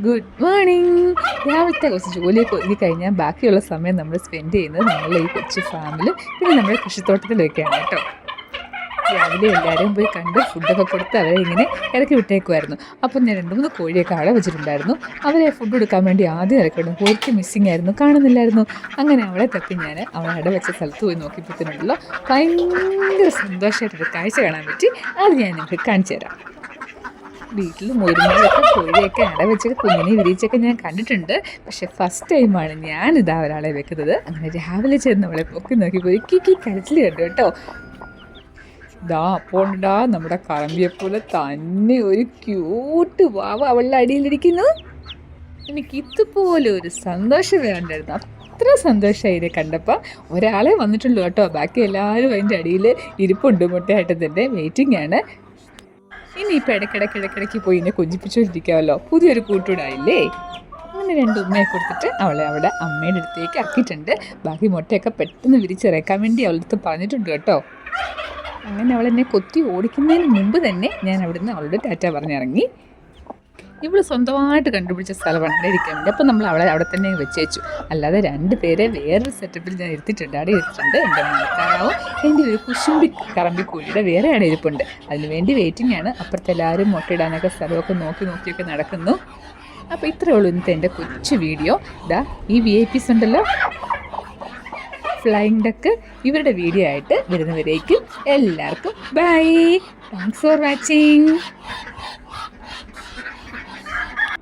Good morning. രാവിലത്തെ കുറച്ച് ജോലിയൊക്കെ ഒതുക്കി കഴിഞ്ഞാൽ ബാക്കിയുള്ള സമയം നമ്മൾ സ്പെൻഡ് ചെയ്യുന്നത് നമ്മളെ ഈ കൊച്ചു ഫാമിലും പിന്നെ നമ്മുടെ കൃഷിത്തോട്ടത്തിലൊക്കെയാണ് കേട്ടോ. രാവിലെ എല്ലാവരും പോയി കണ്ട് ഫുഡൊക്കെ കൊടുത്ത് അവരെ ഇങ്ങനെ ഇറക്കി വിട്ടേക്കുമായിരുന്നു. അപ്പം ഞാൻ 2-3 കോഴിയൊക്കെ അവിടെ വെച്ചിട്ടുണ്ടായിരുന്നു. അവരെ ഫുഡ് കൊടുക്കാൻ വേണ്ടി ആദ്യം ഇറക്കണം. കോഴിക്ക് മിസ്സിങ് ആയിരുന്നു, കാണുന്നില്ലായിരുന്നു. അങ്ങനെ അവളെ തപ്പി ഞാൻ അവളെ അവിടെ വെച്ച സ്ഥലത്ത് പോയി നോക്കിയപ്പോഴത്തേനുണ്ടല്ലോ ഭയങ്കര സന്തോഷമായിട്ടൊരു കാഴ്ച കാണാൻ പറ്റി. അത് ഞാൻ നിങ്ങൾക്ക് കാണിച്ചു തരാം. വീട്ടിൽ മുരിങ്ങയൊക്കെ കോഴിയൊക്കെ അട വെച്ചൊക്കെ കുഞ്ഞിനെ വിരിച്ചൊക്കെ ഞാൻ കണ്ടിട്ടുണ്ട്. പക്ഷെ ഫസ്റ്റ് ടൈമാണ് ഞാനിതാ ഒരാളെ വെക്കുന്നത്. അങ്ങനെ രാവിലെ ചെന്ന് അവളെ പൊക്കി നോക്കി പോയി കിക്കി കരച്ചിൽ കണ്ടു കേട്ടോ. ഇതാ അപ്പോണ്ടാ നമ്മുടെ കറമ്പിയെപ്പോലെ തന്നെ ഒരു ക്യൂട്ട് വാവ അവളുടെ അടിയിലിരിക്കുന്നു. എനിക്ക് ഇതുപോലെ ഒരു സന്തോഷം വേണ്ടായിരുന്നു. അത്ര സന്തോഷമായി ഇതിനെ കണ്ടപ്പോൾ. ഒരാളെ വന്നിട്ടുള്ളൂ കേട്ടോ, ബാക്കി എല്ലാവരും അതിൻ്റെ അടിയിൽ ഇരിപ്പുണ്ട്. മുട്ടയായിട്ട് തന്നെ വെയിറ്റിംഗ് ആണ്. ഇനിയിപ്പോൾ ഇടയ്ക്കിടയ്ക്ക് പോയി എന്നെ കൊഞ്ചിപ്പിച്ചുകൊണ്ടിരിക്കാമല്ലോ, പുതിയൊരു കൂട്ടൂടായില്ലേ. അങ്ങനെ 2 ഉമ്മയെ കൊടുത്തിട്ട് അവളെ അവിടെ അമ്മയുടെ അടുത്തേക്ക് ആക്കിയിട്ടുണ്ട്. ബാക്കി മുട്ടയൊക്കെ പെട്ടെന്ന് വിരിച്ചിറക്കാൻ വേണ്ടി അവളുടെ അടുത്ത് പറഞ്ഞിട്ടുണ്ട് കേട്ടോ. അങ്ങനെ അവളെന്നെ കൊത്തി ഓടിക്കുന്നതിന് മുമ്പ് തന്നെ ഞാൻ അവിടുന്ന് അവളുടെ ടാറ്റ പറഞ്ഞിറങ്ങി. ഇവൾ സ്വന്തമായിട്ട് കണ്ടുപിടിച്ച സ്ഥലമാണ് അവിടെ ഇരിക്കാൻ വേണ്ടി. അപ്പോൾ നമ്മൾ അവളെ അവിടെ തന്നെ വെച്ചേച്ചു. അല്ലാതെ 2 പേരെ വേറൊരു സെറ്റപ്പിൽ ഞാൻ ഇരുത്തിയിട്ടുണ്ട്. അവിടെ ഇരുത്തിട്ടുണ്ട്. എൻ്റെ മണക്കാരാവും എൻ്റെ ഒരു കുശുമ്പി കറമ്പിക്കൂടിയുടെ വേറെ അവിടെ ഇരിപ്പുണ്ട്. അതിന് വേണ്ടി വെയിറ്റിംഗ് ആണ്. അപ്പുറത്തെ എല്ലാവരും മുട്ടയിടാനൊക്കെ സ്ഥലമൊക്കെ നോക്കിയൊക്കെ നടക്കുന്നു. അപ്പോൾ ഇത്രയേ ഉള്ളൂ ഇന്നത്തെ എൻ്റെ കൊച്ചു വീഡിയോ. ഇതാ ഈ VIP ഉണ്ടല്ലോ, ഫ്ലൈയിങ് ഡക്ക്, ഇവരുടെ വീഡിയോ ആയിട്ട് വരുന്നവരേക്കും എല്ലാവർക്കും ബൈ. Thanks for watching.